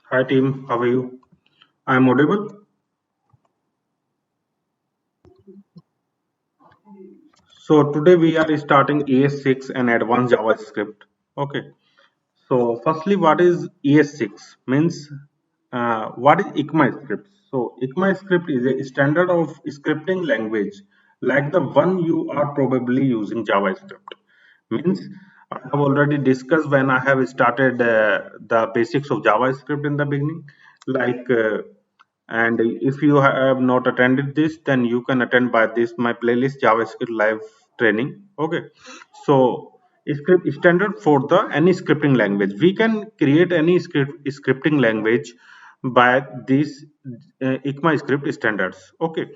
Hi team, how are you? I'm audible. So today we are starting ES6 and advanced JavaScript. Okay. So firstly, what is ES6? Means what is ECMAScript? So ECMAScript is a standard of scripting language like the one you are probably using JavaScript. Means I have already discussed when I have started the basics of JavaScript in the beginning. Like and if you have not attended this, then you can attend by this my playlist JavaScript live training. Okay. So script standard for the any scripting language. We can create any scripting language by these ECMAScript standards. Okay.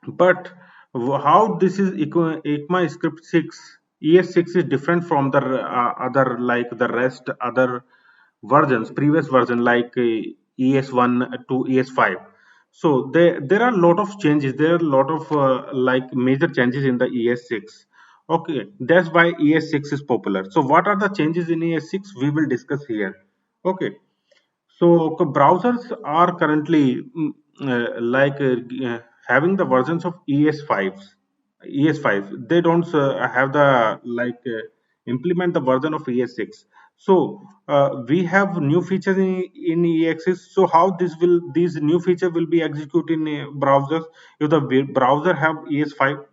But how this is ECMAScript 6 ES6 is different from the other like the rest other versions, previous version like ES1 to ES5. So there are a lot of changes. There are a lot of like major changes in the ES6. Okay, that's why ES6 is popular. So what are the changes in ES6? We will discuss here. Okay, so browsers are currently like having the versions of ES5s. ES5. They don't have the like implement the version of ES6. So we have new features in ES6. So how these new feature will be executed in browsers if the browser have ES5?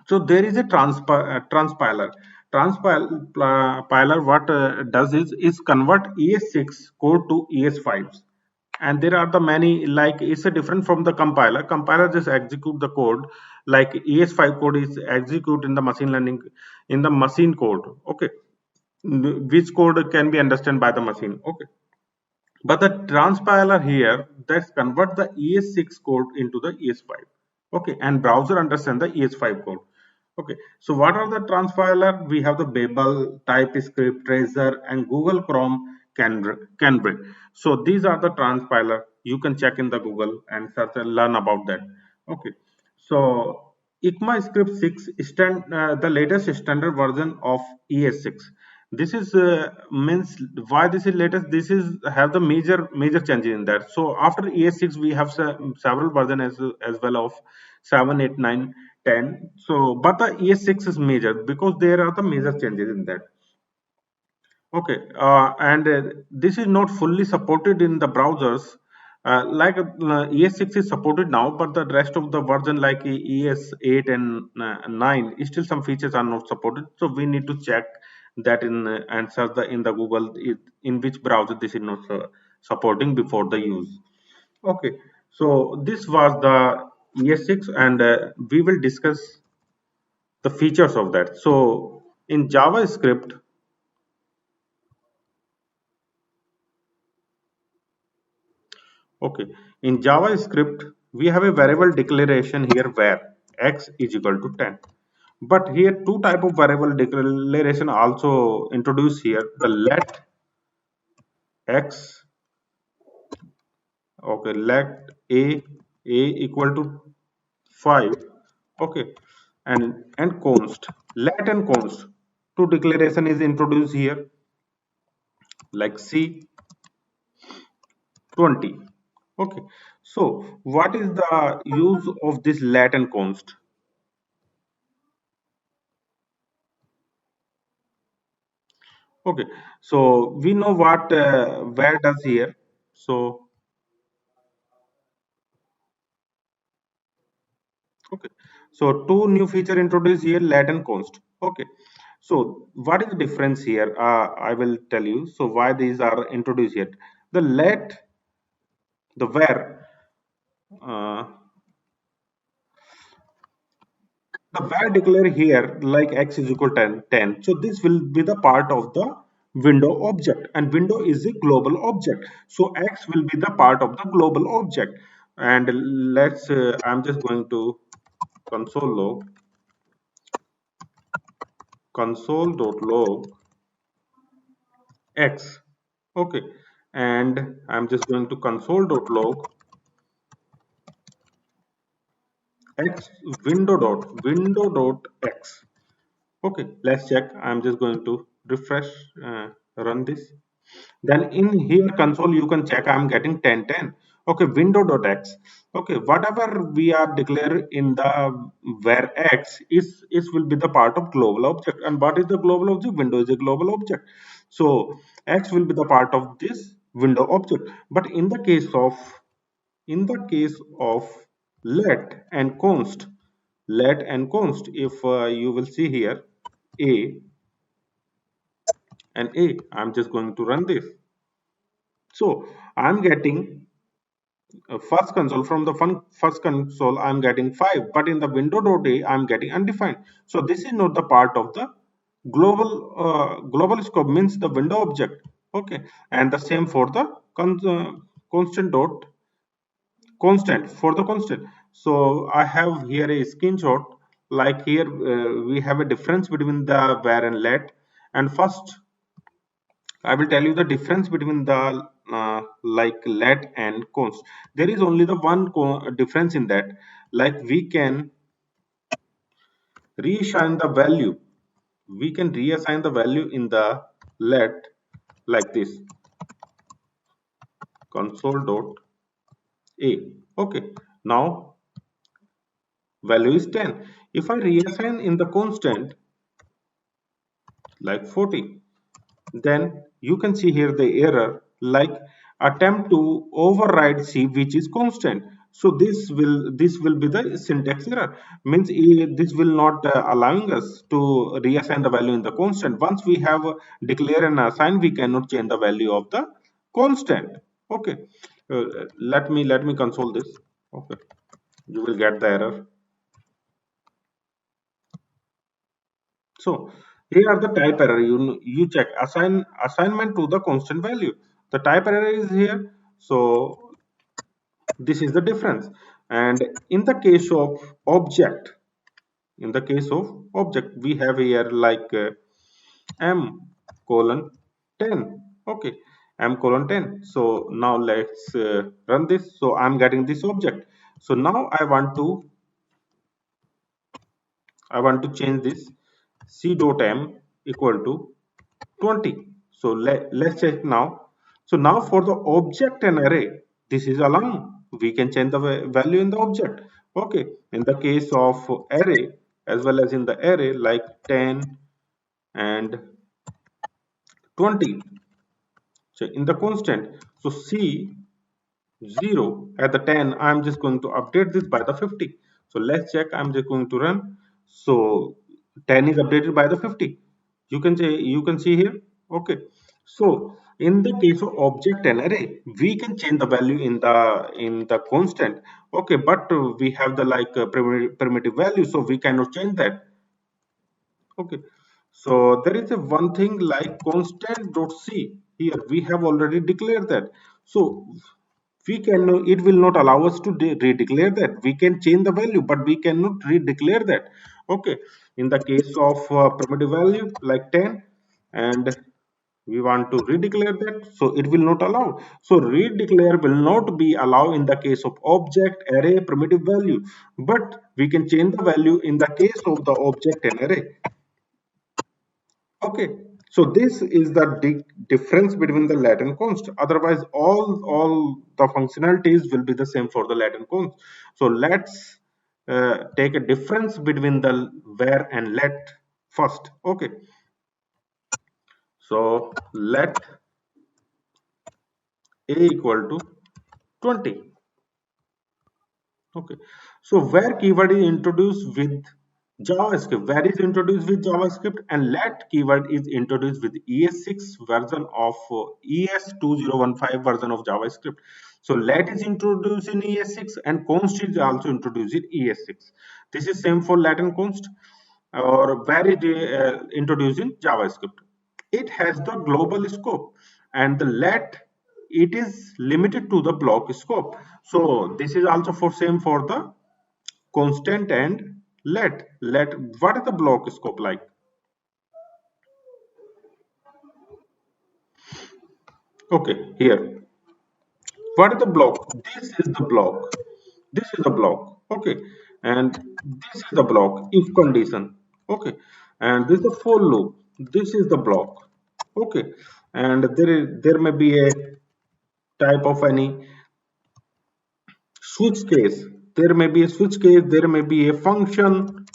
So there is a transpiler. Transpiler what does is convert ES6 code to ES5s, and there are the many like it's a different from the compiler. Compiler just execute the code like ES5 code is execute in the machine learning in the machine code. Okay, which code can be understood by the machine. Okay, but the transpiler here that's convert the ES6 code into the ES5. Okay, and browser understand the ES5 code. Okay, so what are the transpiler? We have the Babel, TypeScript, Trezor, and Google Chrome Cambridge. So these are the transpiler. You can check in the Google and search and learn about that. Okay, so ECMAScript 6 the latest standard version of ES6. This is means why this is latest. This is have the major changes in that. So after ES6 we have several versions as well of 7, 8, 9, 10. So but the ES6 is major because there are the major changes in that. Okay, and this is not fully supported in the browsers. Like ES6 is supported now, but the rest of the version like ES8 and 9, still some features are not supported. So we need to check that in and search the in the Google in which browser this is not supporting before the use. Okay, so this was the ES6, and we will discuss the features of that. So in JavaScript. Okay, in JavaScript, we have a variable declaration here where x is equal to 10. But here two type of variable declaration also introduced here. The let x, okay, let a equal to 5, okay, and const. Let and const. Two declaration is introduced here like C 20. Okay, so what is the use of this let and const? Okay, so we know what where does here. So okay, so two new feature introduced here, let and const. Okay, so what is the difference here? I will tell you. So why these are introduced here? The let, the where, uh, the where declare here like x is equal to 10. So this will be the part of the window object, and window is a global object. So x will be the part of the global object. And let's I'm just going to console log console.log x. Okay, and I'm just going to console.log x window.x. Okay, let's check. I'm just going to refresh, run this. Then in here console you can check I'm getting 1010. Okay, window.x. Okay, whatever we are declare in the where x is will be the part of global object. And what is the global object? Window is a global object, so x will be the part of this window object. But in the case of let and const, if you will see here a and a, I'm just going to run this. So I'm getting first console, from the first console I'm getting 5, but in the window.a I'm getting undefined. So this is not the part of the global scope, means the window object. Okay, and the same for the constant dot constant, for the constant. So I have here a screenshot. Like here we have a difference between the where and let. And first I will tell you the difference between the like let and const. There is only the one difference in that. Like we can reassign the value. We can reassign the value in the let like this, console dot a. Okay. Now value is 10. If I reassign in the constant like 40, then you can see here the error like attempt to override C, which is constant. So this will be the syntax error, means this will not allowing us to reassign the value in the constant. Once we have declare and assign, we cannot change the value of the constant. Okay, let me console this. Okay, you will get the error. So here are the type error. You check assignment to the constant value. The type error is here. So this is the difference. And in the case of object, we have here like m colon 10. Okay, m colon 10. So now let's run this. So I'm getting this object. So now I want to change this c dot m equal to 20. So let's check now. So now for the object and array, this is allowing. We can change the value in the object. Okay, in the case of array as well as in the array like 10 and 20. So in the constant, so c 0 at the 10, I'm just going to update this by the 50. So let's check. I'm just going to run. So 10 is updated by the 50. You can see here. Okay, so in the case of object and array, we can change the value in the constant. Okay, but we have the like primitive value, so we cannot change that. Okay, so there is a one thing like constant.c. Here we have already declared that. So we can, it will not allow us to redeclare that. We can change the value, but we cannot redeclare that. Okay, in the case of primitive value like 10, and we want to redeclare that, so it will not allow. So redeclare will not be allowed in the case of object, array, primitive value, but we can change the value in the case of the object and array. Okay, so this is the difference between the let and const. Otherwise, all the functionalities will be the same for the let and const. So let's take a difference between the where and let first. Okay, so let a equal to 20. Okay, so where keyword is introduced with JavaScript, where is introduced with JavaScript, and let keyword is introduced with ES6 version of ES2015 version of JavaScript. So let is introduced in ES6 and const is also introduced in ES6. This is same for let and const, or where it introduced in JavaScript. It has the global scope, and the let, it is limited to the block scope. So this is also for same for the constant and let. What is the block scope like? Okay, here, what is the block? This is the block. This is the block. Okay, and this is the block if condition. Okay, and this is the for loop. This is the block. Okay, and there may be a type of any switch case. There may be a switch case, there may be a function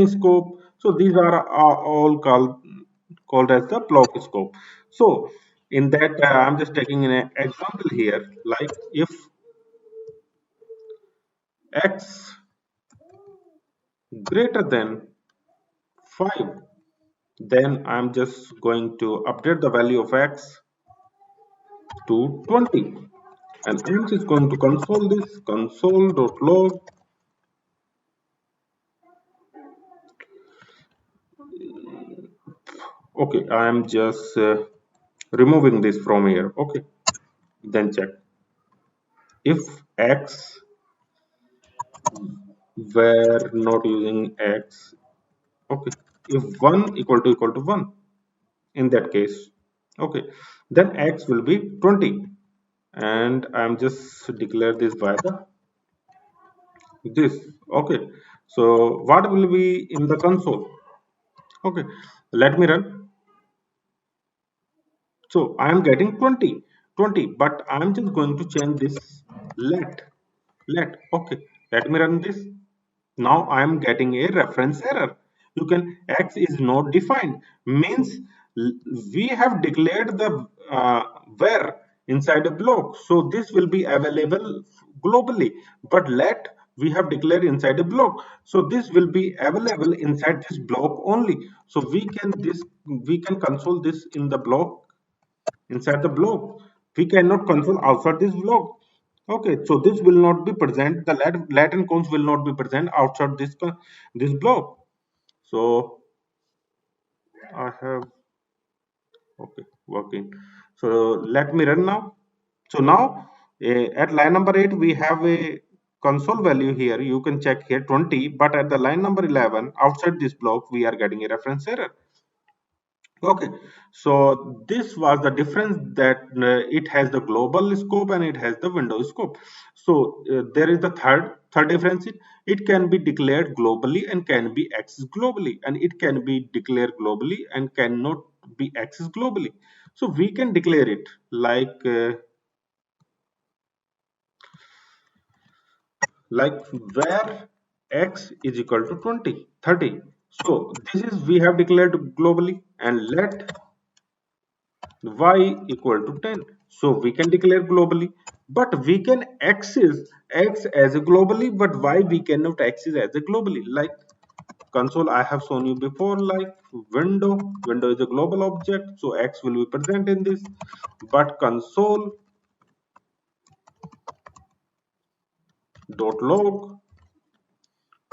scope. So these are all called as the block scope. So in that, I'm just taking an example here, like if x greater than 5, then I'm just going to update the value of x to 20, and I'm just going to console this console.log. Okay, I'm just removing this from here. Okay, then check if x were not using x. Okay, if 1 equal to 1 in that case, okay, then x will be 20, and I'm just declare this by the this. Okay, so what will be in the console? Okay, let me run. So I am getting 20, but I'm just going to change this let. Okay, let me run this. Now I am getting a reference error. You can X is not defined, means we have declared the where inside a block. So this will be available globally, but let we have declared inside a block. So this will be available inside this block only. So we can console this in the block, inside the block. We cannot control outside this block. Okay, so this will not be present, the latent cones will not be present outside this block. So I have, okay, working. So let me run now. So now, at line number 8 we have a console value here, you can check here 20, but at the line number 11 outside this block we are getting a reference error. Okay, so this was the difference, that it has the global scope and it has the window scope. So there is the third difference. It can be declared globally and can be accessed globally, and it can be declared globally and cannot be accessed globally. So we can declare it like where x is equal to 20, 30. So this is we have declared globally, and let y equal to 10. So we can declare globally, but we can access x as a globally, but y we cannot access as a globally. Like console I have shown you before, like window is a global object, so x will be present in this, but console dot log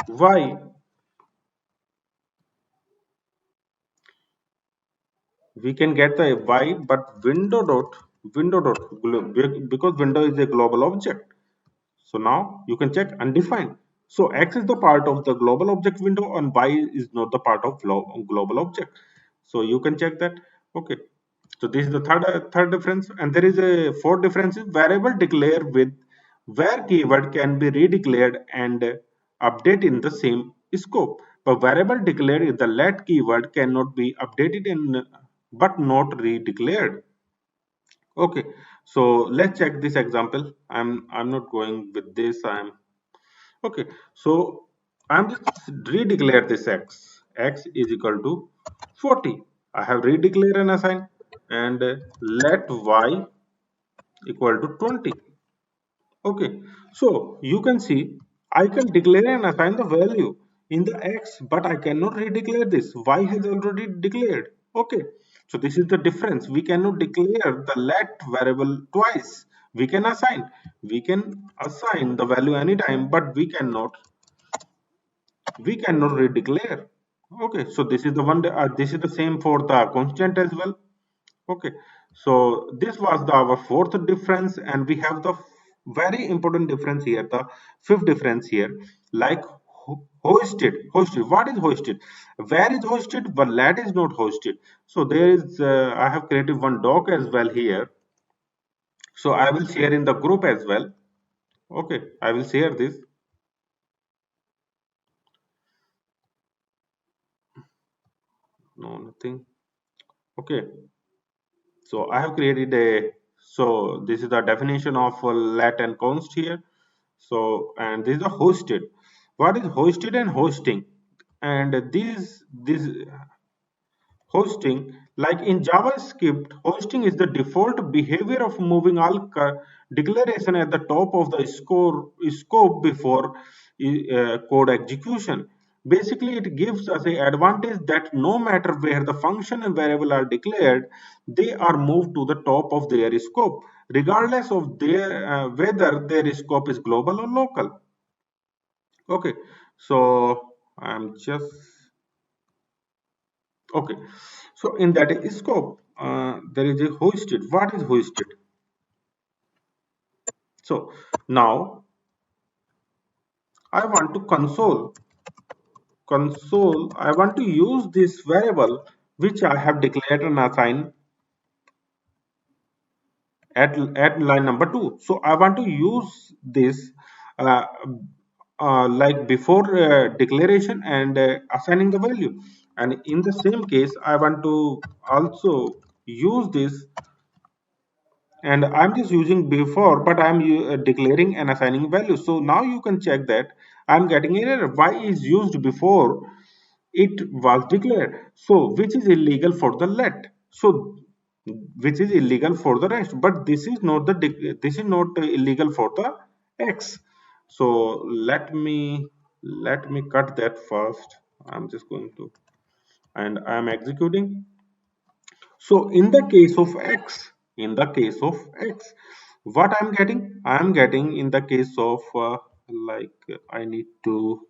y, we can get the y, but window dot because window is a global object. So now you can check undefined. So X is the part of the global object window and Y is not the part of global object. So you can check that. Okay. So this is the third difference, and there is a fourth difference. Is variable declare with where keyword can be redeclared and update in the same scope. But variable declared is the let keyword cannot be updated in but not redeclared. Okay, so let's check this example. I'm not going with this. I'm okay. So I'm just redeclare this x. X is equal to 40. I have redeclared and assigned, and let y equal to 20. Okay, so you can see I can declare and assign the value in the x, but I cannot redeclare this. Y has already declared. Okay, so this is the difference. We cannot declare the let variable twice. We can assign the value anytime, but we cannot redeclare. Okay, so this is the one. This is the same for the constant as well. Okay, so this was our fourth difference, and we have the very important difference here, the fifth difference here, like hosted. What is hosted? Where is hosted? But let is not hosted. So there is, I have created one doc as well here. So I will share in the group as well. Okay, I will share this. No, nothing. Okay, So I have created a, so this is the definition of let and const here. So, and this is the hosted. What is hosted and hosting? And this hosting, like in JavaScript, hosting is the default behavior of moving all declaration at the top of the scope before code execution. Basically, it gives us a advantage that no matter where the function and variable are declared, they are moved to the top of their scope, regardless of their whether their scope is global or local. Okay, so I'm just okay. So in that scope, there is a hosted. What is hosted? So now I want to console. I want to use this variable which I have declared and assigned at line number 2. So I want to use this uh, like before declaration and assigning the value. And in the same case, I want to also use this, and I'm just using before, but I'm declaring and assigning value. So now you can check that I'm getting an error. Why is used before it was declared? So which is illegal for the let. So which is illegal for the rest, but this is not the this is not illegal for the x. So let me cut that first. I'm just going to, and I'm executing. So in the case of x, what I'm getting? I'm getting in the case of like I need to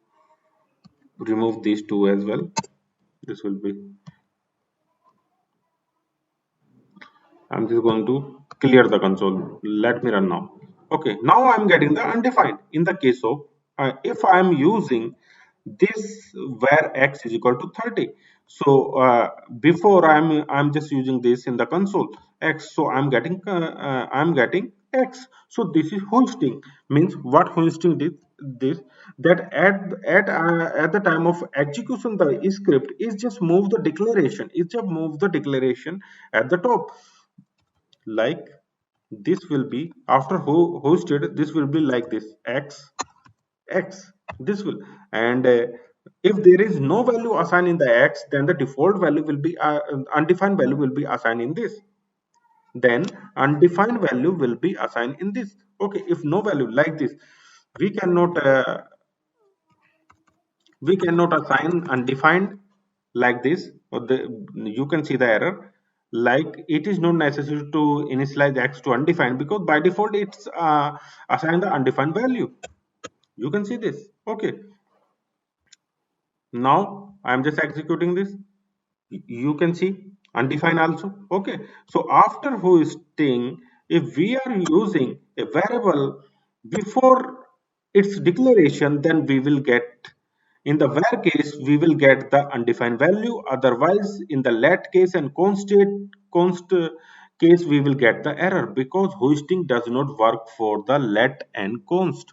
remove these two as well. This will be, I'm just going to clear the console. Let me run now. Okay, now I'm getting the undefined. In the case of if I'm using this where x is equal to 30. So before I'm just using this in the console x. So I'm getting x. So this is hosting. Means what hosting did this, that at the time of execution the script is just move the declaration. It just move the declaration at the top, like this will be after hosted, this will be like this x this will, and if there is no value assigned in the x, then the default value will be undefined value will be assigned in this, then undefined value will be assigned in this. Okay, if no value like this, we cannot assign undefined like this, or you can see the error, like it is not necessary to initialize x to undefined, because by default it's assigned the undefined value. You can see this. Okay, now I'm just executing this. You can see undefined also. Okay, so after hosting, if we are using a variable before its declaration, then we will get, in the where case we will get the undefined value, otherwise in the let case and const case we will get the error, because hosting does not work for the let and const.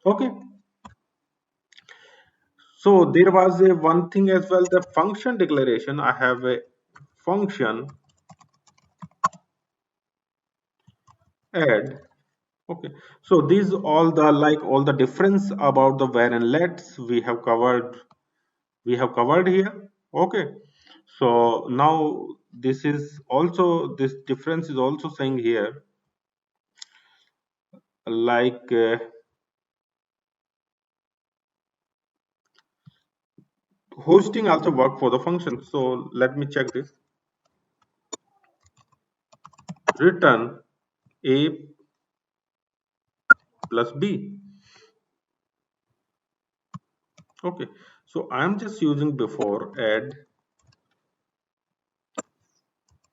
Okay, so there was a one thing as well, the function declaration. I have a function add. Okay, so these all the, like all the difference about the where and lets we have covered here. Okay, so now this is also, this difference is also saying here, like hosting also work for the function. So let me check this. Return a plus b. Okay, so I'm just using before add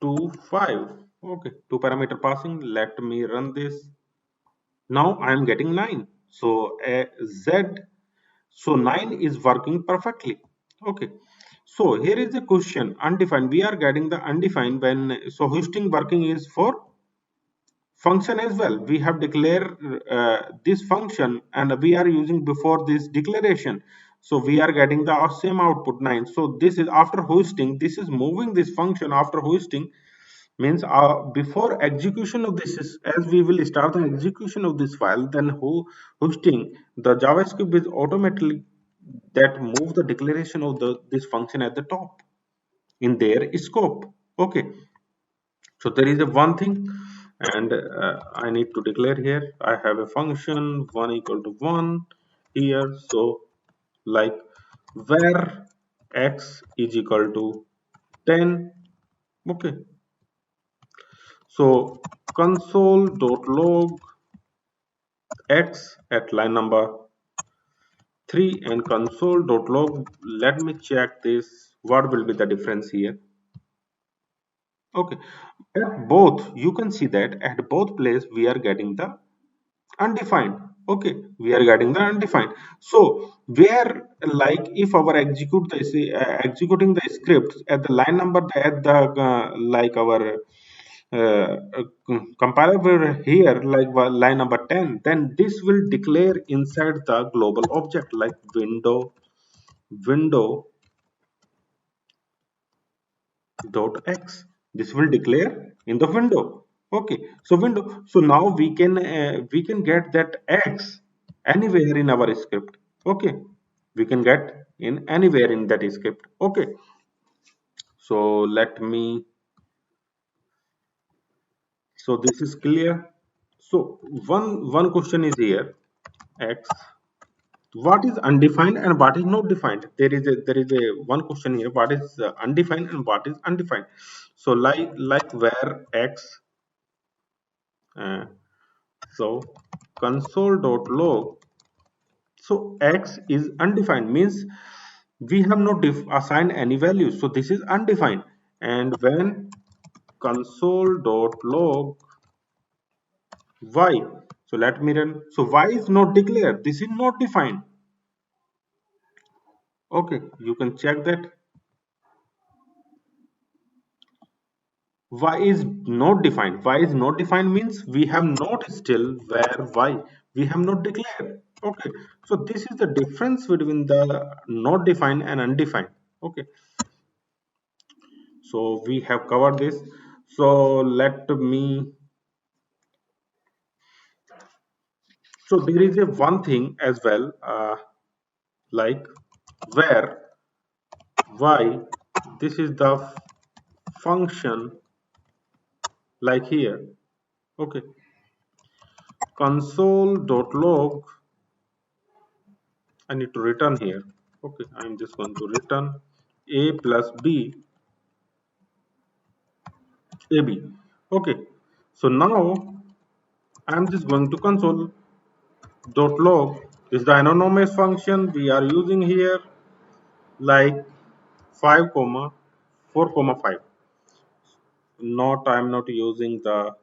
2 5. Okay, two parameter passing. Let me run this. Now I'm getting 9. So z, so 9 is working perfectly. Okay, so here is the question, undefined. We are getting the undefined when, so hosting working is for function as well. We have declared this function and we are using before this declaration. So we are getting the same output 9. So this is after hosting, this is moving this function after hosting. means before execution of this is, as we will start the execution of this file, then hosting the JavaScript is automatically that move the declaration of the this function at the top in their scope. Okay, so there is a one thing, and I need to declare here. I have a function one equal to one here. So like where x is equal to 10. Okay, so console.log x at line number 3 and console.log, let me check this, what will be the difference here. Okay, at both you can see that at both places we are getting the undefined. Okay, we are getting the undefined. So where, like if our executing the scripts at the line number at the like our compiler will here like line number 10, then this will declare inside the global object like window dot x. This will declare in the window. Okay, so window, so now we can get that x anywhere in our script. Okay, we can get in anywhere in that script. Okay, so let me, so this is clear. So one question is here, x, what is undefined and what is not defined. There is a one question here, what is undefined and what is undefined. So like where x, uh, so console.log, so x is undefined means we have not assigned any value, so this is undefined. And when console.log y, so let me run, so y is not declared, this is not defined. Okay, you can check that y is not defined. Y is not defined means we have not still where y, we have not declared. Okay, so this is the difference between the not defined and undefined. Okay, so we have covered this. So let me, so there is a one thing as well, like where y, this is the function like here. Okay, console.log, I need to return here. Okay, I'm just going to return a plus b ab. Okay, so now I'm just going to console dot log is the anonymous function we are using here, like 5 comma 4 comma 5. Not, I'm not using the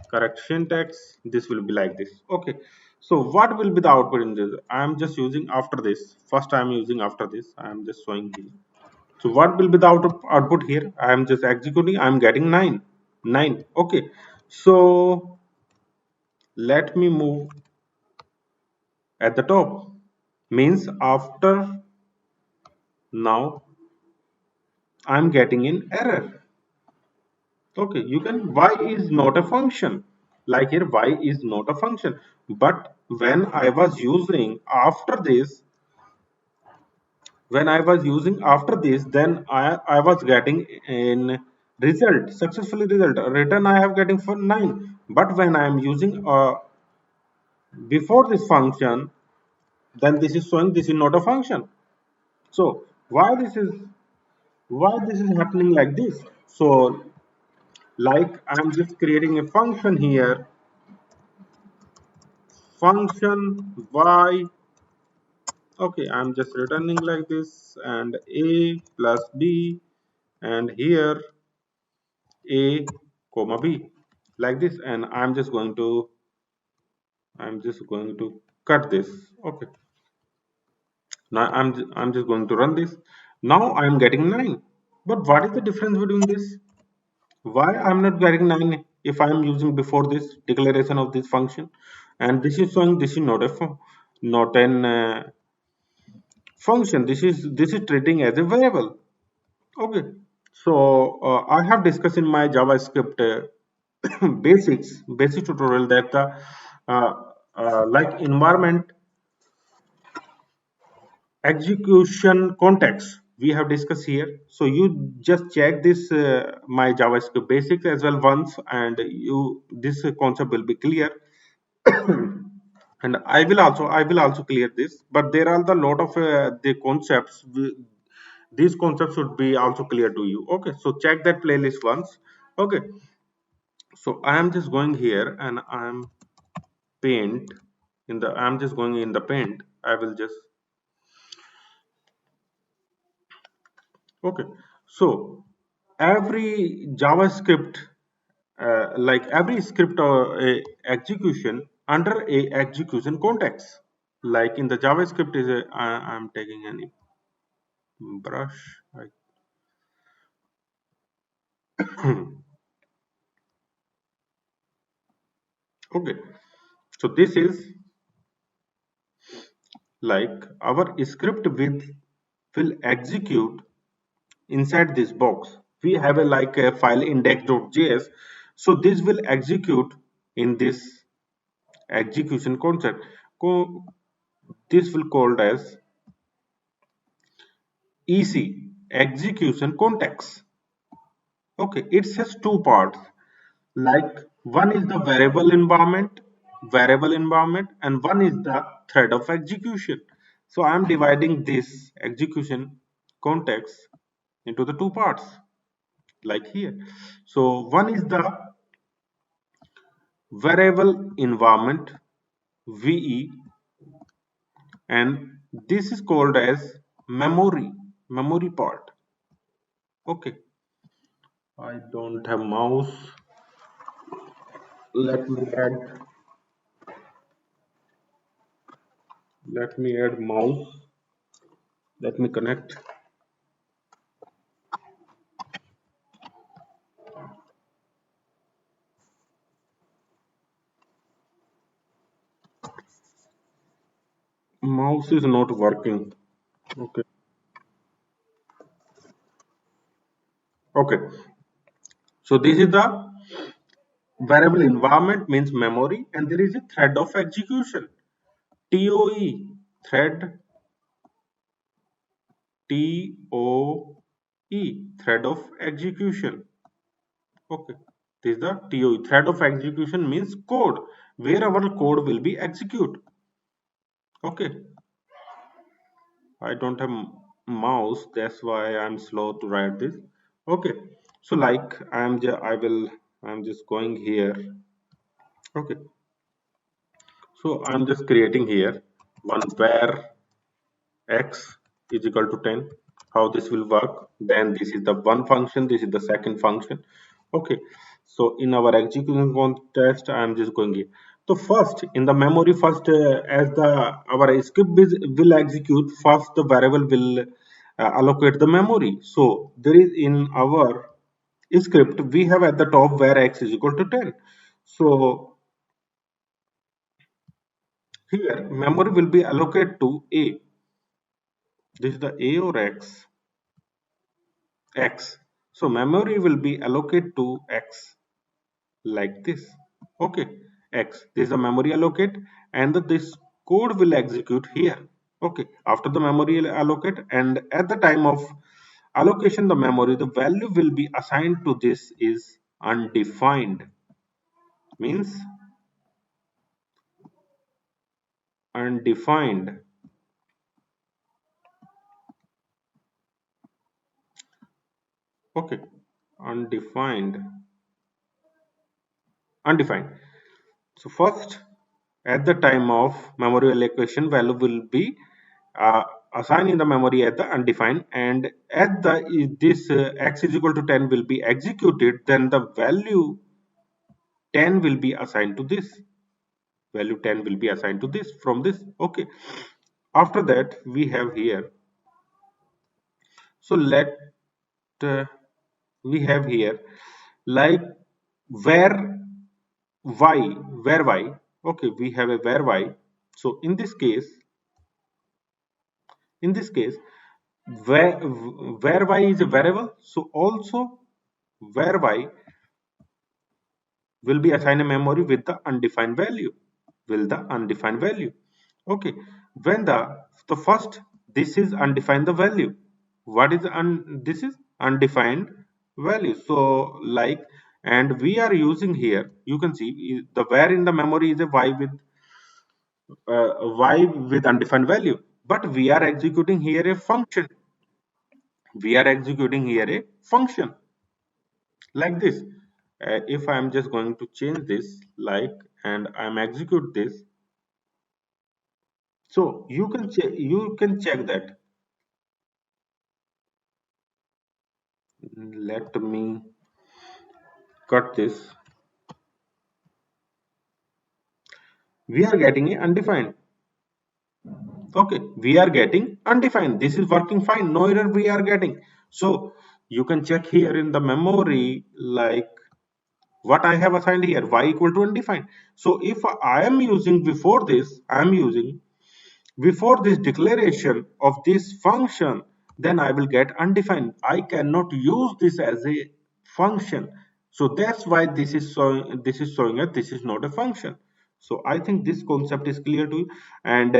correct syntax. This will be like this. Okay, so what will be the output in this? I'm just using after this. First I'm using after this. I'm just showing here. So what will be the output here? I am just executing. I am getting 9. 9. Okay. So let me move at the top. Means after now I am getting an error. Okay. You can, y is not a function. Like here, y is not a function. But when I was using after this, when I was using after this, then I was getting in result, successfully result. Return I have getting for 9. But when I am using before this function, then this is showing this is not a function. So why this is happening like this? So like I'm just creating a function here, function y. Okay, I'm just returning like this, and a plus b, and here a comma b, like this, and I'm just going to cut this. Okay, now I'm just going to run this. Now I'm getting 9. But what is the difference between this? Why I'm not getting 9 if I'm using before this declaration of this function, and this is showing this is not a not an function. This is treating as a variable. Okay, So I have discussed in my JavaScript basic tutorial that the uh, like environment execution context we have discussed here. So you just check this my JavaScript basics as well once, and you this concept will be clear. And I will also clear this, but there are the lot of the concepts. These concepts should be also clear to you. Okay, so check that playlist once. Okay, so I am just going here and I'm paint in the I'm just going in the paint. I will just okay. So every JavaScript, like every script or execution under a execution context. Like in the JavaScript is I'm taking any brush. Okay, so this is like our script will execute inside this box. We have a like a file index.js, so this will execute in this execution concept. This will called as EC, execution context. Okay, it has two parts. Like one is the variable environment, and one is the thread of execution. So I am dividing this execution context into the two parts like here. So one is the variable environment VE, and this is called as memory part. Okay, I don't have mouse. Let me add mouse. Let me connect. Mouse is not working. Okay. Okay. So this is the variable environment means memory, and there is a thread of execution. TOE, thread, TOE, thread of execution. Okay. This is the TOE, thread of execution means code, where our code will be executed. Okay. I don't have mouse, that's why I'm slow to write this. Okay. So like I'm just going here. Okay. So I'm just creating here one where x is equal to 10. How this will work? Then this is the one function, this is the second function. Okay. So in our execution context, I'm just going here. So first in the memory, first as the our script will execute, first the variable will allocate the memory. So there is in our script we have at the top where x is equal to 10. So here memory will be allocated to a. This is the a or x. So memory will be allocated to x like this. Okay, x. This is the memory allocate, and this code will execute here. Okay, after the memory allocate, and at the time of allocation the memory, the value will be assigned to this is undefined. Means undefined. Okay, undefined. Undefined. So first, at the time of memory allocation, value will be assigned in the memory at the undefined, and at the this x is equal to 10 will be executed. Then the value 10 will be assigned to this. Value 10 will be assigned to this from this. Okay. After that, we have here. So let uh, we have here like where y where y. Okay, we have a where y. So in this case where where y is a variable, so also where y will be assigned a memory with the undefined value, will the undefined value. Okay, when the first, this is undefined the value. What is this is undefined value. So like, and we are using here, you can see the where in the memory is a y with undefined value, but we are executing here a function. We are executing here a function like this. If I'm just going to change this, like, and I'm execute this, so you can check that. Let me cut this. We are getting a undefined. Okay, we are getting undefined. This is working fine, no error we are getting. So you can check here in the memory, like what I have assigned here, y equal to undefined. So if I am using before this, I am using before this declaration of this function, then I will get undefined. I cannot use this as a function. So that's why this is showing that this is not a function. So I think this concept is clear to you. And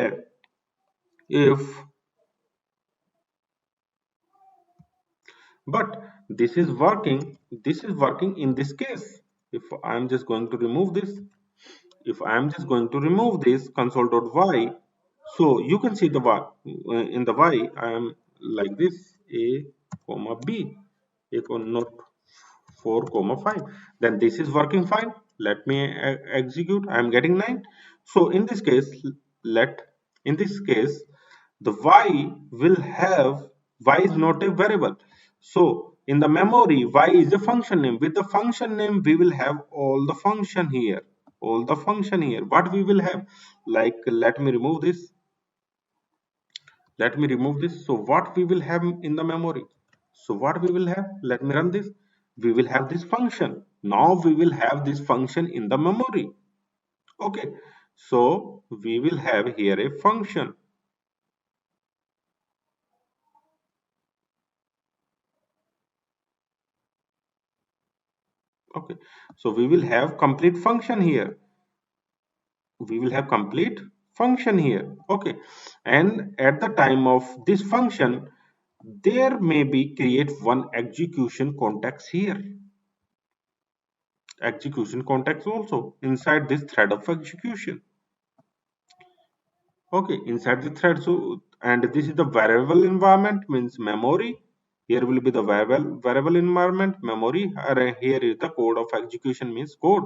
if but this is working in this case. If I'm just going to remove this, if I'm just going to remove this console.y, so you can see the y, in the y I am like this, a comma b, a not 4 comma 5, then this is working fine. Let me execute, I am getting 9. So in this case, let in this case the y will have, y is not a variable, so in the memory y is a function name. With the function name we will have all the function here, all the function here. What we will have, like, let me remove this, let me remove this. So what we will have in the memory, so what we will have, let me run this, we will have this function. Now we will have this function in the memory. Okay, so we will have here a function. Okay, so we will have complete function here, we will have complete function here. Okay, and at the time of this function there may be create one execution context here, execution context also inside this thread of execution. Okay, inside the thread. So, and this is the variable environment, means memory. Here will be the variable environment, memory. Here is the code of execution, means code.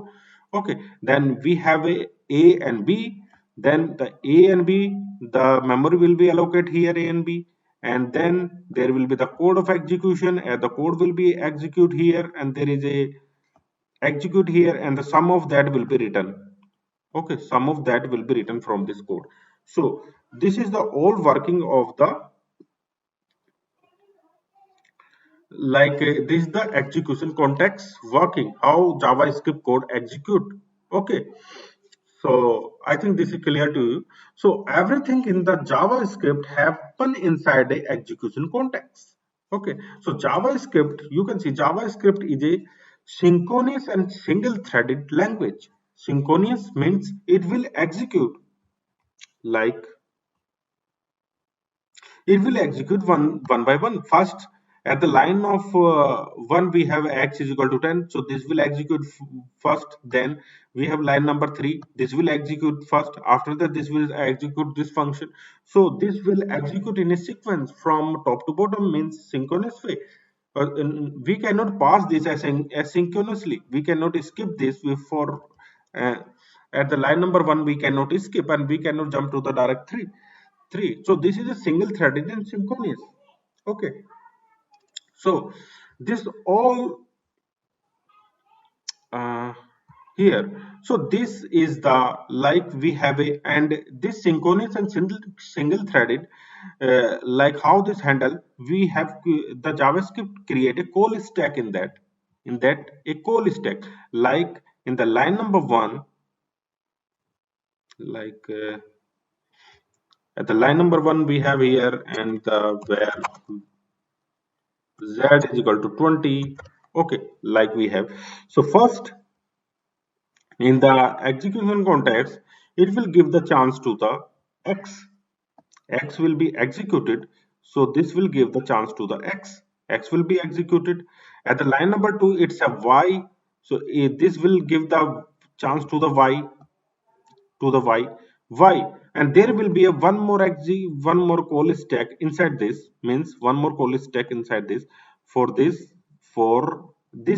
Okay, then we have a and b. Then the a and b, the memory will be allocated here, a and b, and then there will be the code of execution. And the code will be execute here, and there is a execute here, and the sum of that will be written. Okay, some of that will be written from this code. So this is the all working of the, like, this is the execution context working, how javascript code execute. Okay, so I think this is clear to you. So everything in the javascript happen inside a execution context. Okay, so javascript, you can see javascript is a synchronous and single threaded language. Synchronous means it will execute, like, it will execute one by one. First, at the line of 1, we have x is equal to 10. So this will execute first. Then we have line number 3. This will execute first. After that, this will execute this function. So this will execute in a sequence from top to bottom, means synchronous way. We cannot pass this as asynchronously. We cannot skip this before. Uh, at the line number 1, we cannot skip, and we cannot jump to the direct 3. So this is a single threaded and synchronous. Okay, so this all uh, here. So this is the, like, we have a, and this synchronous and single threaded, like how this handle, we have the javascript create a call stack in that, a call stack, like in the line number 1, like, At the line number 1 we have here, and where z is equal to 20. Okay, like we have. So first, in the execution context, it will give the chance to the x. X will be executed. So this will give the chance to the x. X will be executed. At the line number 2, it's a y. So this will give the chance to the y, y, and there will be a one more call stack inside this, means one more call stack inside this, for this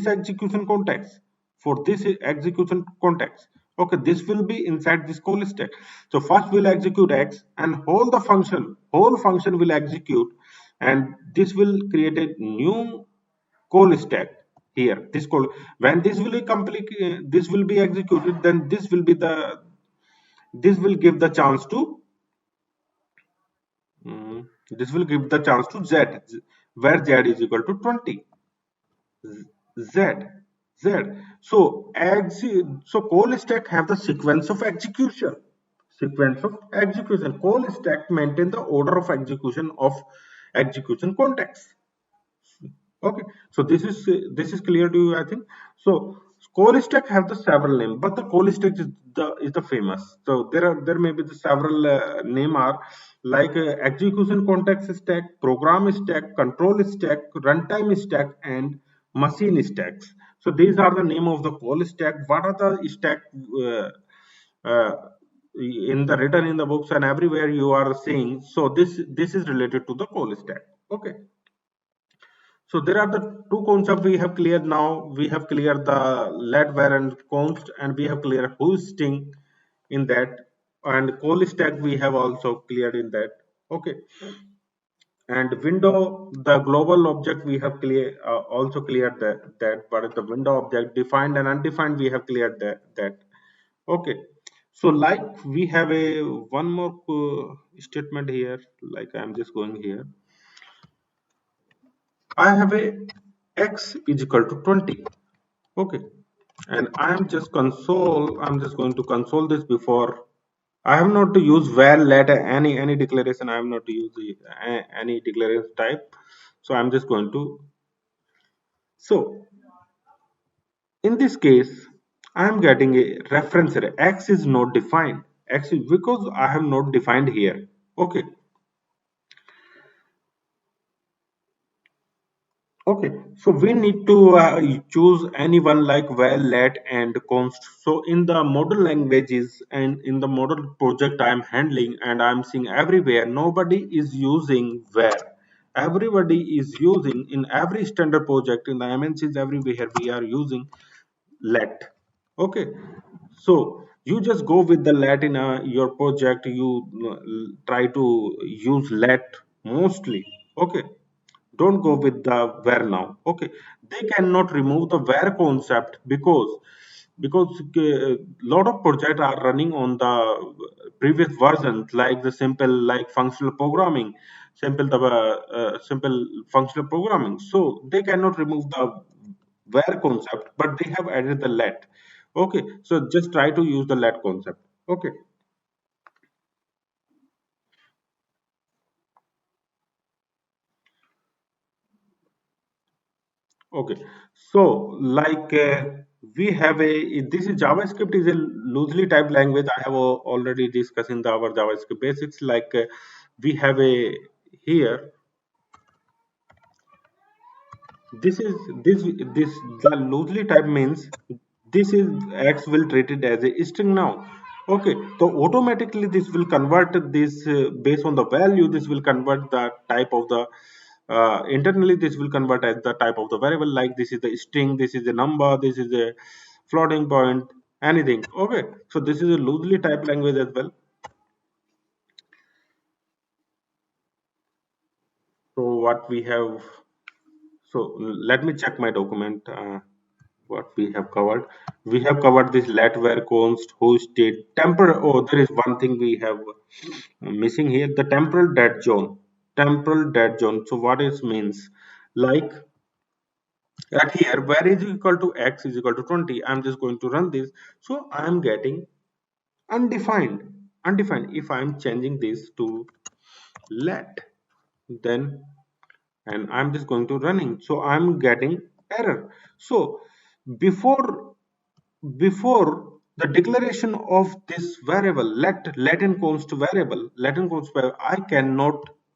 execution context, okay, this will be inside this call stack. So first we'll execute x, and whole function will execute, and this will create a new call stack here. This call, when this will be complete, this will be executed, then this will give the chance to this will give the chance to z, where z is equal to 20. Z z so so call stack have the sequence of execution. Call stack maintain the order of execution of execution context. Okay, so this is clear to you, I think. So call stack have the several name, but the call stack is the famous. So there may be the several name are like execution context stack, program stack, control stack, runtime stack, and machine stacks. So these are the name of the call stack. What are the stack uh, in the written in the books and everywhere you are seeing? So this is related to the call stack. Okay. So there are the two concepts we have cleared now. We have cleared the let, where, and const, and we have cleared hosting in that, and call stack we have also cleared in that. Okay, and window, the global object we have also cleared that, but the window object defined and undefined we have cleared that. Okay, so like we have a one more statement here. Like I'm just going here. I have a x is equal to 20. Okay, and I'm just going to console this before. I have not to use val let any declaration. I have not to use any declaration type. So I'm just going to. So in this case, I am getting a reference array. X is not defined. X is because I have not defined here. Okay. Okay, so we need to choose anyone like val, let, and const. So in the model languages and in the model project I am handling and I am seeing everywhere, nobody is using var. Everybody is using in every standard project in the MNCs everywhere we are using let. Okay, so you just go with the let in your project. You try to use let mostly. Okay, don't go with the where now. Okay, they cannot remove the where concept because a lot of projects are running on the previous versions, like the simple, like functional programming, simple functional programming. So they cannot remove the where concept, but they have added the let. Okay, so just try to use the let concept. Okay. Okay, so like we have a this is JavaScript is a loosely typed language. I have already discussed in our JavaScript basics. Like we have a here. This the loosely typed means this is X will treat it as a string now. Okay, so automatically this will convert this based on the value. This will convert the type of the internally. This will convert as the type of the variable. Like this is the string, this is the number, this is a floating point, anything. Okay, so this is a loosely typed language as well. So what we have. So let me check my document. What we have covered. We have covered this let, where, const, hosted, temporal. Oh, there is one thing we have missing here: the temporal dead zone. Temporal dead zone. So what it means? Like at here, where is equal to x is equal to 20. I'm just going to run this. So I am getting undefined. undefined. If I'm changing this to let, then and I'm just going to running, so I'm getting error. So before before the declaration of this variable let and const variable,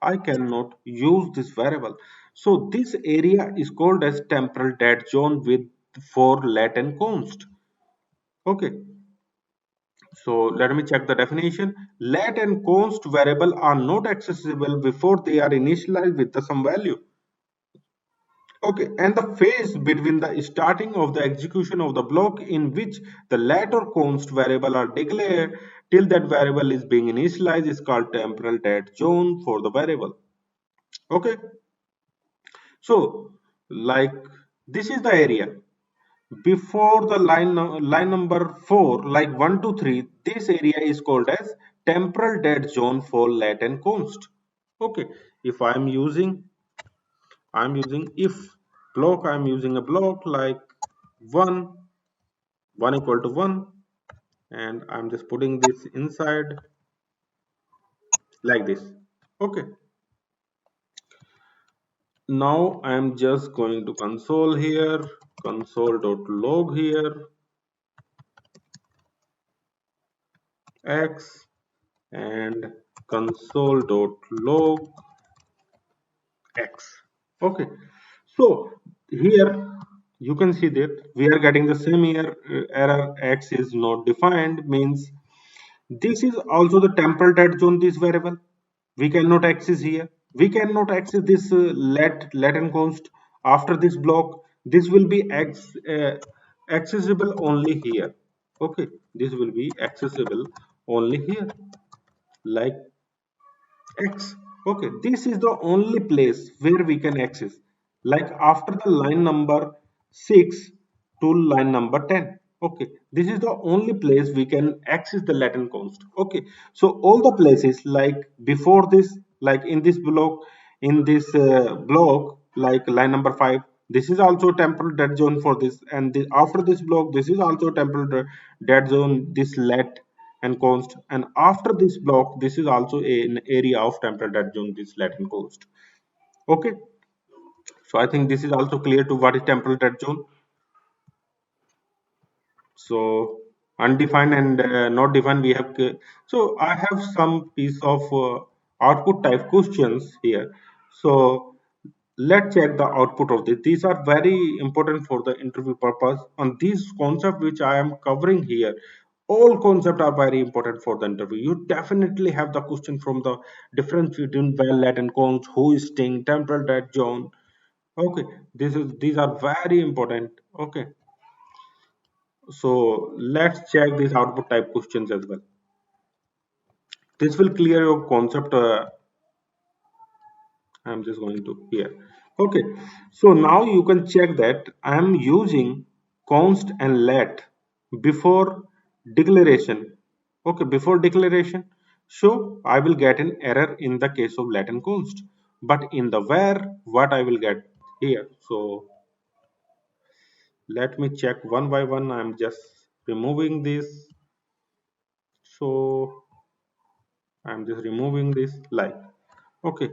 I cannot use this variable. So this area is called as temporal dead zone with for let and const. Okay, so let me check the definition. Let and const variable are not accessible before they are initialized with the some value. Okay, and the phase between the starting of the execution of the block in which the let or const variable are declared till that variable is being initialized is called temporal dead zone for the variable. Okay, so like this is the area before the line number 4, like 1 to 3. This area is called as temporal dead zone for let and const. Okay, if I'm using if block, I'm using a block like 1 1 equal to 1, and I'm just putting this inside like this. Okay, now I'm just going to console here, console.log here, x, and console.log x. Okay, so here you can see that we are getting the same error x is not defined, means this is also the temporal dead zone, this variable we cannot access here. We cannot access this let and const after this block. This will be accessible only here. Okay, this will be accessible only here, like x. Okay, this is the only place where we can access, like after the line number 6 to line number 10. Okay, this is the only place we can access the latent const. Okay, so all the places like before this, like in this block, like line number 5, this is also temporal dead zone for this, and after this block this is also temporal dead zone, this let and const, and after this block this is also an area of temporal dead zone, this let and const. Okay, so I think this is also clear to what is temporal dead zone. So undefined and not defined we have so I have some piece of output type questions here. So let's check the output of this. These are very important for the interview purpose, and these concept which I am covering here, all concepts are very important for the interview. You definitely have the question from the difference between well let and const, who is string, temporal dead zone. Okay, these are very important. Okay, so let's check these output type questions as well. This will clear your concept. I'm just going to here. Okay, so now you can check that I'm using const and let before declaration. Okay, before declaration, so I will get an error in the case of let and const, but in the where, what I will get here. So let me check one by one. I'm just removing this. So I'm just removing this like, okay,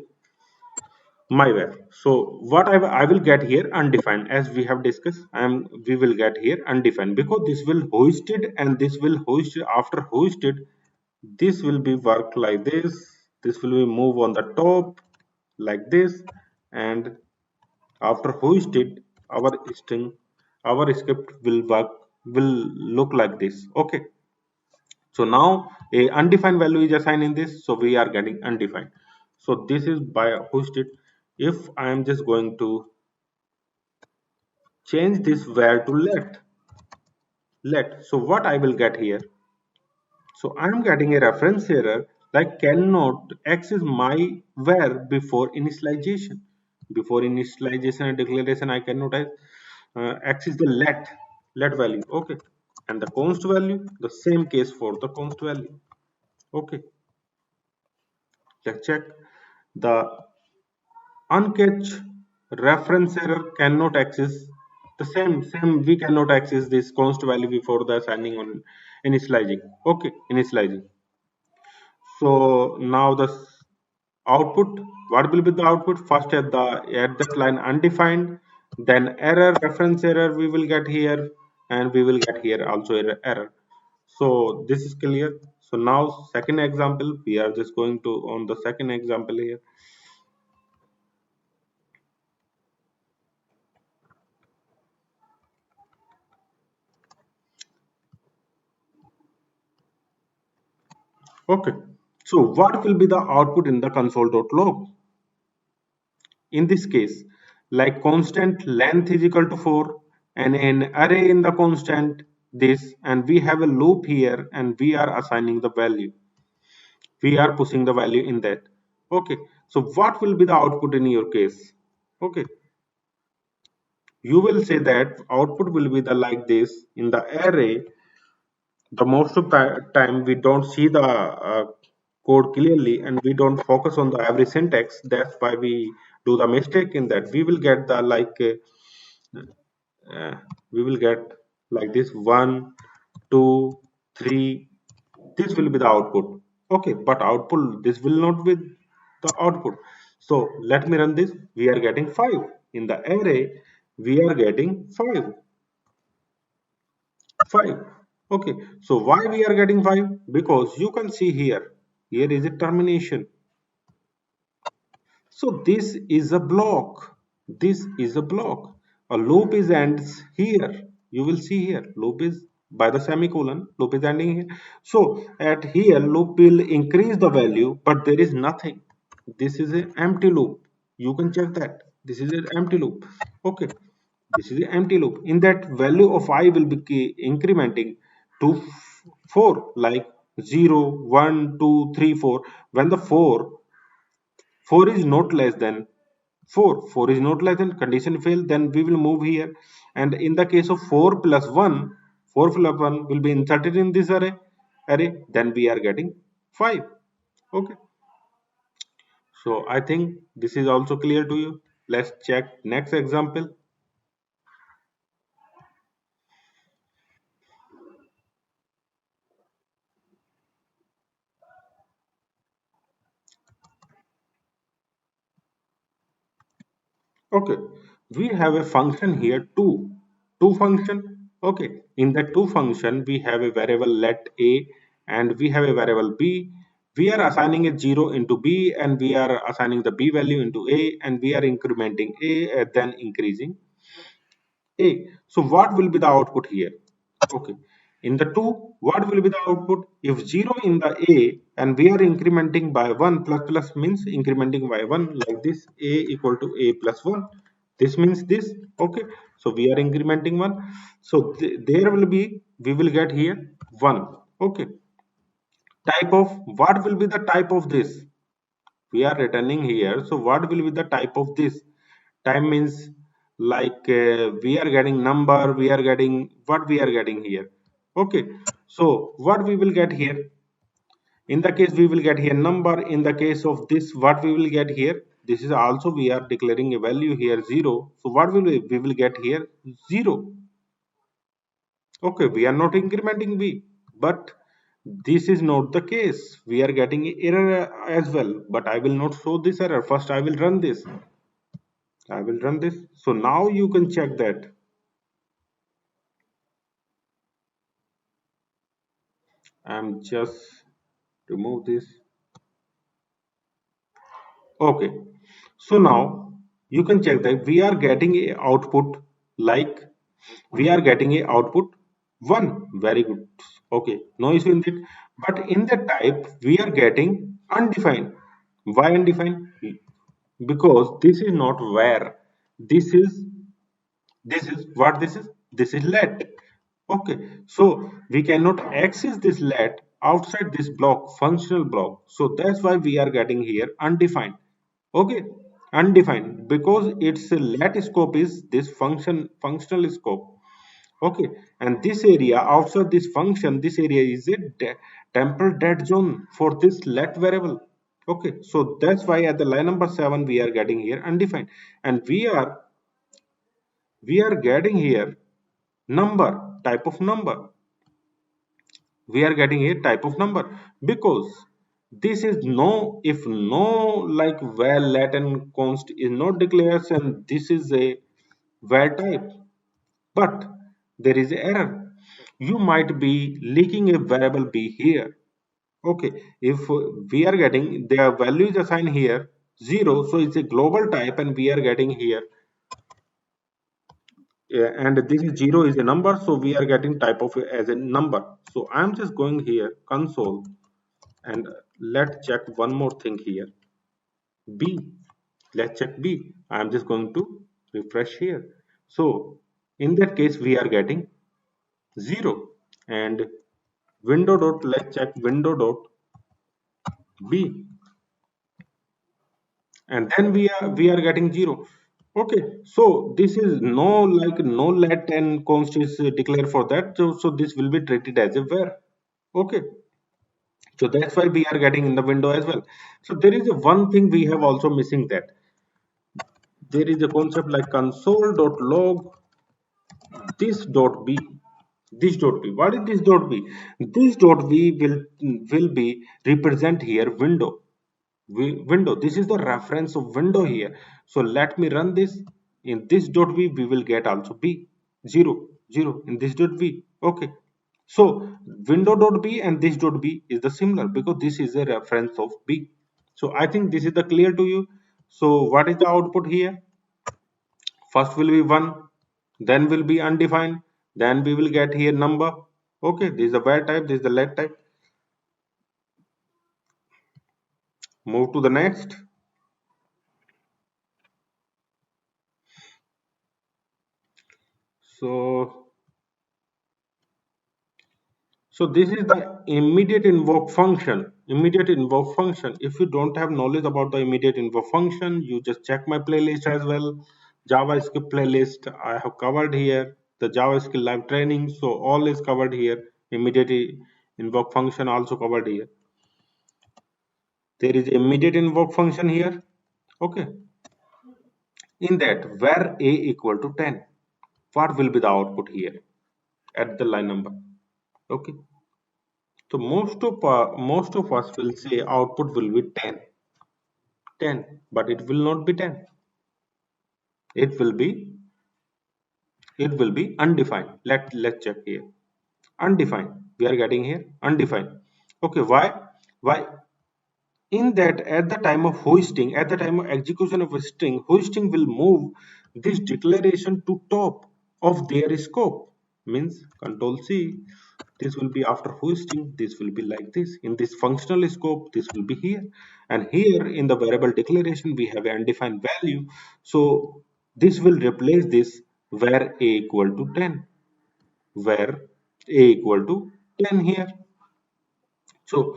my where. So what I will get here undefined, as we have discussed. We will get here undefined because this will hoisted and this will hoisted. After hoisted, this will be worked like this. This will be move on the top like this, and after hoisted, our string, our script will work, will look like this. Okay, so now a undefined value is assigned in this, so we are getting undefined. So this is by hosted. If I am just going to change this where to let, so what I will get here? So I am getting a reference error, like cannot access my where before initialization. Before initialization and declaration, I cannot access the let value. Okay, and the const value, the same case for the const value. Okay, let's check. The uncatch reference error cannot access the same we cannot access this const value before the assigning on initializing. Okay, initializing. So now the output, what will be the output? First at that line undefined, then error, reference error we will get here, and we will get here also error. So this is clear. So now second example, we are just going to on the second example here. Okay, so what will be the output in the console.log? In this case, like constant length is equal to 4 and an array in the constant this, and we have a loop here and we are assigning the value. We are pushing the value in that. Okay, so what will be the output in your case? Okay, you will say that output will be the like this in the array. The most of the time we don't see the code clearly and we don't focus on the every syntax. That's why we do the mistake in that. We will get the like uh, we will get like this 1 2 3. This will be the output. Okay, but output, this will not be the output. So let me run this. We are getting 5 in the array. We are getting 5. Okay, so why we are getting 5? Because you can see here, here is a termination. So this is a block. This is a block. A loop is ends here. You will see here, loop is by the semicolon, loop is ending here. So at here, loop will increase the value, but there is nothing. This is an empty loop. You can check that. This is an empty loop. Okay, this is an empty loop. In that, value of I will be incrementing to 4, like 0, 1, 2, 3, 4. When the 4 is not less than 4 is not less than, condition fail, then we will move here. And in the case of 4 plus 1, 4 plus 1 will be inserted in this array, then we are getting 5. Okay, so I think this is also clear to you. Let's check next example. Okay, we have a function here, two function. Okay, in the two function we have a variable let a and we have a variable b. We are assigning a 0 into b and we are assigning the b value into a, and we are incrementing a and then increasing a. So what will be the output here? Okay, in the 2, what will be the output? If 0 in the a and we are incrementing by 1, plus plus means incrementing by 1, like this, a equal to a plus 1. This means this. Okay, so we are incrementing 1. So there will be, we will get here 1. Okay, type of, what will be the type of this? We are returning here. So what will be the type of this? Time means like we are getting number, we are getting what we are getting here. Okay, so what we will get here? In the case we will get here number. In the case of this, what we will get here? This is also, we are declaring a value here 0. So what will we will get here? 0. Okay, we are not incrementing b, but this is not the case. We are getting error as well, but I will not show this error. First I will run this. I will run this. So now you can check that. I'm just remove this. Okay. So now you can check that we are getting a output, like we are getting a output 1. Very good. Okay. No issue in it. But in the type we are getting undefined. Why undefined? Because this is not where. This is this is what this is. This is let. Okay, so we cannot access this let outside this block, functional block. So that's why we are getting here undefined. Okay, undefined, because its let scope is this functional scope. Okay, and this area outside this function, this area is a temporal dead zone for this let variable. Okay, so that's why at the line number 7 we are getting here undefined, and we are getting here number, type of number. We are getting a type of number because This is no, if no, like where let and const is not declaration, this is a where type. But there is error. You might be leaking a variable b here. Okay, if we are getting their value is assigned here 0, so it's a global type, and we are getting here, and this is 0 is a number, so we are getting type of as a number. So I'm just going here console, and let's check one more thing here. B, let's check B. I'm just going to refresh here. So in that case we are getting 0, and window dot, let's check window dot B, and then we are getting 0. Okay, so this is no, like no let and const is declared for that, so this will be treated as a where. Okay, so that's why we are getting in the window as well. So there is a one thing we have also missing, that there is a concept like console.log this dot b, this dot b. What is this dot b? This dot b will be represent here window. Window, this is the reference of window here. So let me run this. In this dot b we will get also b, 0 0 in this dot b. Okay, so window dot b and this dot b is the similar, because this is a reference of b. So I think this is the clear to you. So what is the output here? First will be 1, then will be undefined, then we will get here number. Okay, this is the where type, this is the let type. Move to the next. So so this is the immediate invoke function. Immediate invoke function, if you don't have knowledge about the immediate invoke function, you just check my playlist as well. JavaScript playlist I have covered here, the JavaScript live training, so all is covered here. Immediate invoke function also covered here. There is immediate invoke function here. Okay, in that where a equal to 10, what will be the output here at the line number? Okay, so most of us will say output will be 10, 10, but it will not be 10. It will be, it will be undefined. Let's check here. Undefined. We are getting here undefined. Okay, why? In that, at the time of hoisting, at the time of execution of a string, hoisting will move this declaration to top of their scope. Means control C, this will be after hoisting, this will be like this. In this functional scope, this will be here. And here in the variable declaration, we have an undefined value. So this will replace this where a equal to 10. Where a equal to 10 here. So,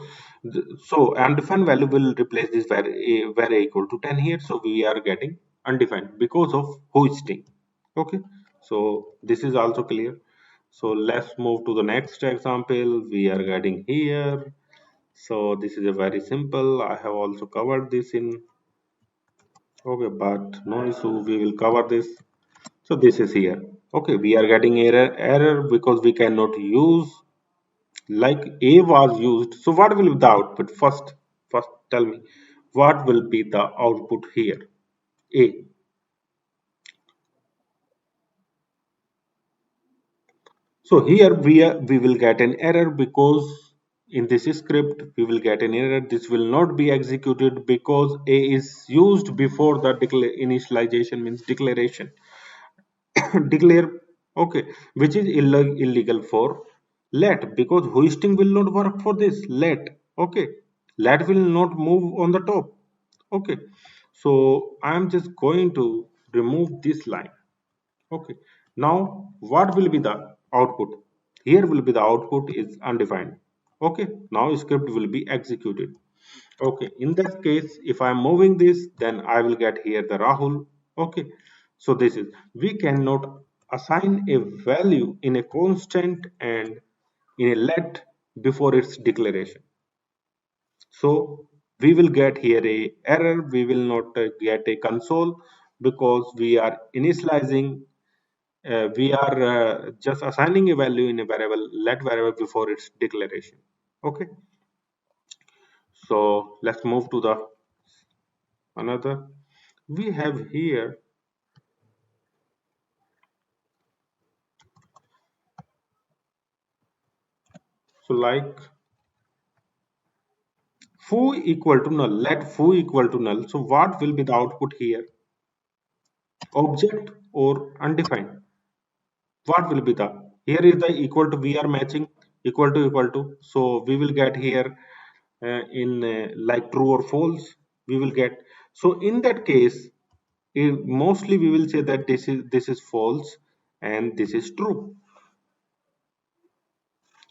so undefined value will replace this where a equal to 10 here. So we are getting undefined because of hoisting. Okay. So this is also clear. So let's move to the next example. We are getting here. So this is a very simple. I have also covered this in. Okay, but no issue. We will cover this. So this is here. Okay, we are getting error because we cannot use, like a was used. So what will be the output? First tell me what will be the output here. A. So here we will get an error because in this script we will get an error. This will not be executed because a is used before the initialization, means declaration. Declare, okay, which is illegal for let, because hoisting will not work for this let. Okay, let will not move on the top. Okay, so I am just going to remove this line. Okay, now what will be the output? Here will be the output is undefined. Okay, now script will be executed. Okay, in that case, if I'm moving this, then I will get here the Rahul. Okay, so this is, we cannot assign a value in a constant and in a let before its declaration. So we will get here a error. We will not get a console because we are initializing. We are just assigning a value in a variable let variable before its declaration. Okay. So let's move to the another. We have here, so like foo equal to null. Let foo equal to null. So what will be the output here? Object or undefined? What will be the, here is the equal to, we are matching equal to, so we will get here in like true or false we will get. So in that case, mostly we will say that this is false and this is true.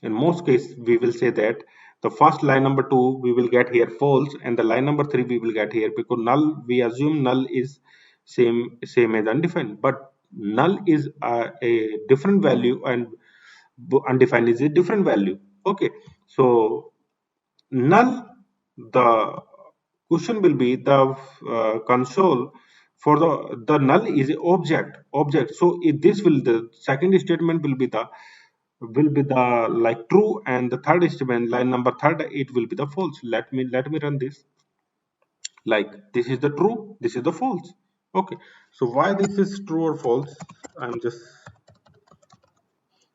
In most cases we will say that the first line number 2 we will get here false, and the line number 3 we will get here, because null, we assume null is same as undefined, but null is a different value and undefined is a different value. Okay, so null, the question will be the console for the null is a object. So if this will, the second statement will be the like true, and the third statement, line number third, it will be the false. Let me run this. Like this is the true, this is the false. Okay, so why this is true or false, I'm just,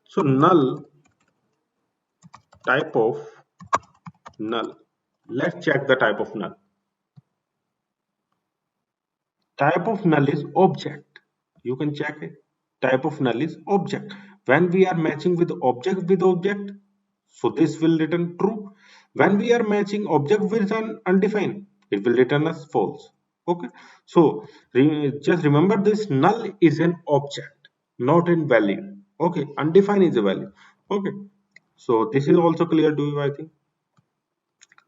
so null, type of null, let's check the type of null. Type of null is object. You can check it. Type of null is object. When we are matching with object, so this will return true. When we are matching object with an undefined, it will return as false. Okay. So just remember this, null is an object, not in value. Okay. Undefined is a value. Okay. So this is also clear to you, I think.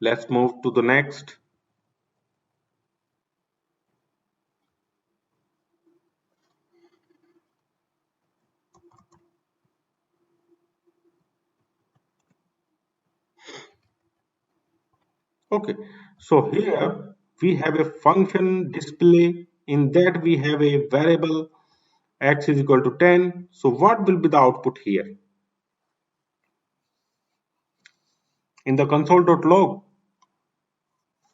Let's move to the next. Okay, so here we have a function display. In that we have a variable x is equal to 10. So what will be the output here? In the console.log,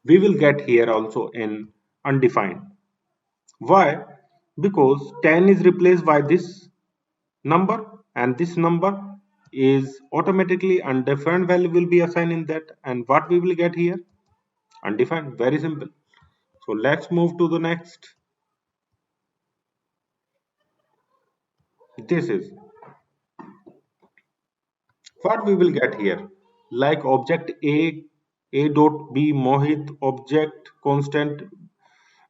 we will get here also an undefined. Why? Because 10 is replaced by this number, and this number is automatically undefined value will be assigned in that, and what we will get here? Undefined. Very simple. So let's move to the next. This is what we will get here, like object a dot b Mohit object constant,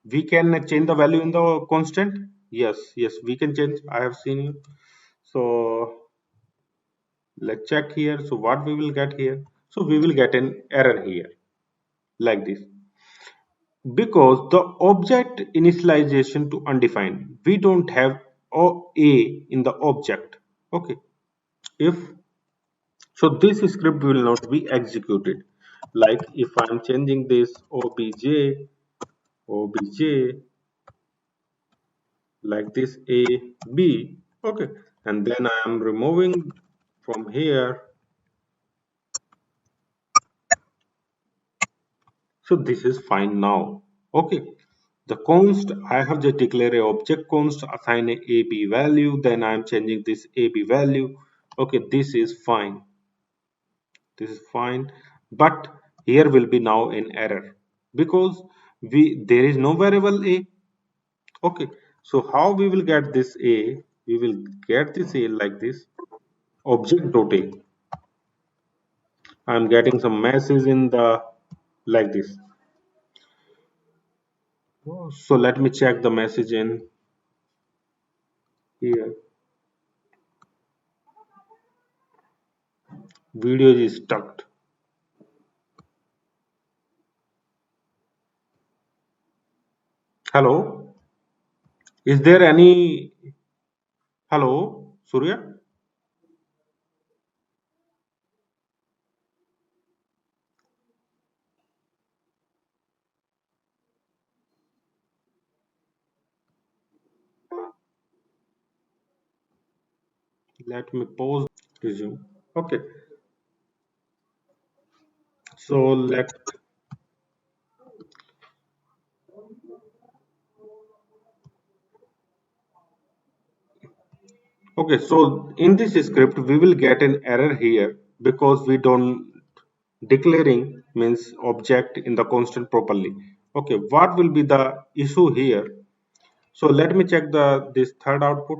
we can change the value in the constant. Yes, we can change, I have seen you. So let's check here. So what we will get here, so we will get an error here like this, because the object initialization to undefined, we don't have a in the object. Okay, if so this script will not be executed. Like if I'm changing this obj like this a b, okay, and then I am removing from here. So this is fine now. Okay, the const, I have just declared a object const, assign a ab value, then I am changing this ab value. Okay, this is fine, but here will be now an error because we there is no variable a. Okay, so how we will get this a? We will get this a like this, object dot a. I'm getting some message in the like this. So let me check the message in here. Video is stuck. Hello, is there any? Hello, Surya. Let me pause. Resume. Okay, so let Okay, so in this script, we will get an error here because we don't declaring means object in the constant properly. Okay, what will be the issue here? So let me check the this third output.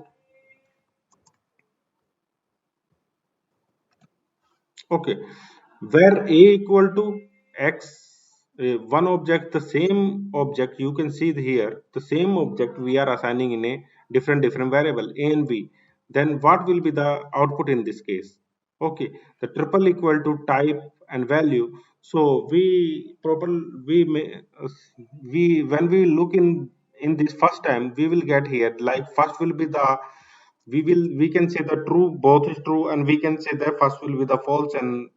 Okay, where a equal to x, one object, the same object you can see here, the same object we are assigning in a different variable a and b. Then what will be the output in this case? Okay, the triple equal to type and value. So we may we when we look in this first time we will get here like first will be the we can say the true both is true and we can say the first will be the false and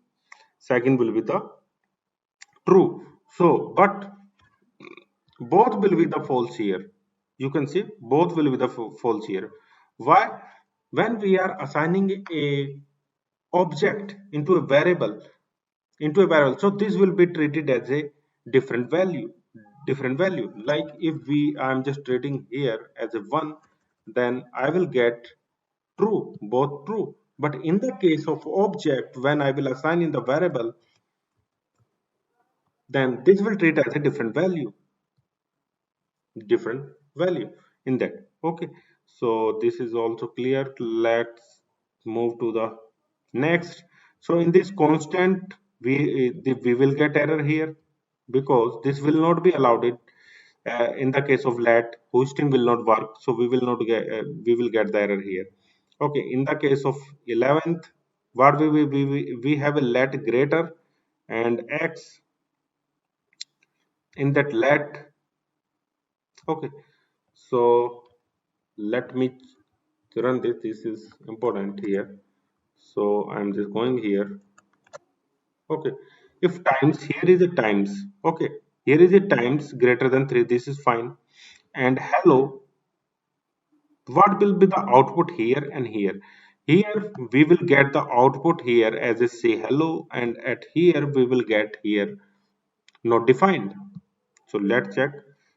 second will be the true. So but both will be the false here. You can see both will be the false here. Why? When we are assigning a object into a variable, so this will be treated as a different value. Like if we I'm just treating here as a 1, then I will get true, both true. But in the case of object, when I will assign in the variable, then this will treat as a different value in that. Okay, so this is also clear. Let's move to the next. So in this constant we will get error here because this will not be allowed it in the case of let hosting will not work, so we will not get we will get the error here. Okay, in the case of 11th, what we have a let greater and x in that let. Okay, so let me run this. This is important here. So I'm just going here. Okay, if times, here is a times. Okay, here is a times greater than 3, this is fine. And hello, what will be the output here and here? Here we will get the output here as a say hello, and at here we will get here not defined. So let's check.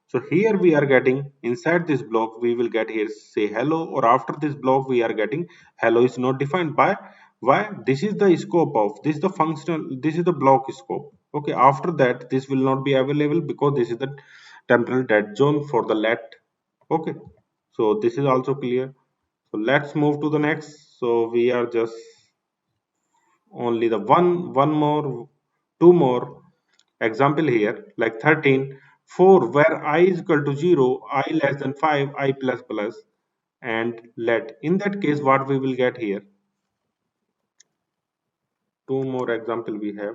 So here we are getting inside this block we will get here say hello, or after this block we are getting hello is not defined. By why? This is the scope of this is the functional, this is the block scope. Okay, after that this will not be available because this is the temporal dead zone for the let. Okay, so this is also clear. So let's move to the next. So we are just only the one more two more example here, like 13 4 where I is equal to 0, I less than 5, I plus plus, and let in that case what we will get here. Two more example we have,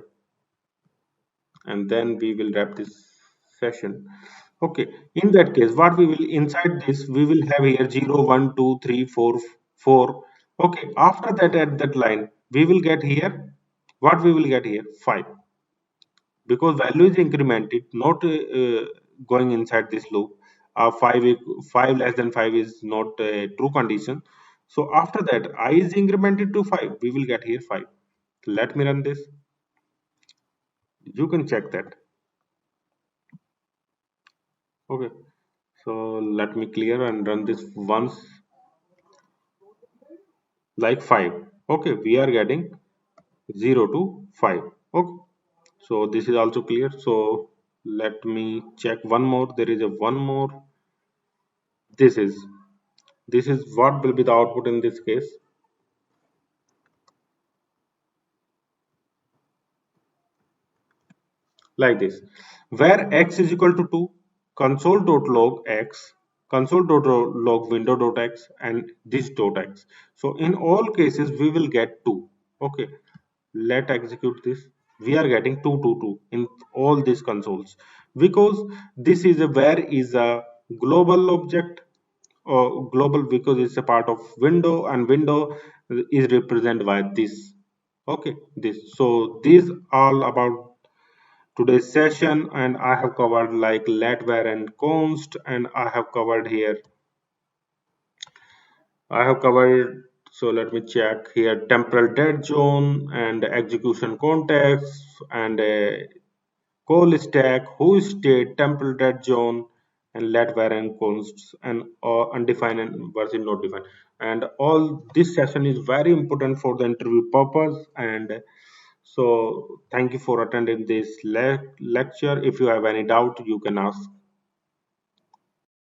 and then we will wrap this session. Okay, in that case what we will inside this we will have here 0 1 2 3 4 4. Okay, after that at that line we will get here what we will get here 5, because value is incremented, not going inside this loop. 5 less than 5 is not a true condition. So after that I is incremented to 5, we will get here 5. Let me run this. You can check that. Okay, so let me clear and run this once, like 5. Okay, we are getting 0 to 5. Okay, so this is also clear. So let me check one more. There is a one more. This is this is what will be the output in this case, like this, where x is equal to 2, console.log x, console.log window.x, and this dot x. So in all cases we will get 2. Okay, let execute this. We are getting 2 in all these consoles because this is a where is a global object, or global because it's a part of window, and window is represented by this. Okay, this. So these all about today's session, and I have covered like let var and const, and I have covered. So let me check here temporal dead zone and execution context and call stack, who state, temporal dead zone, and let var and const, and undefined and version not defined. and all this session is very important for the interview purpose. And so thank you for attending this lecture. If you have any doubt, you can ask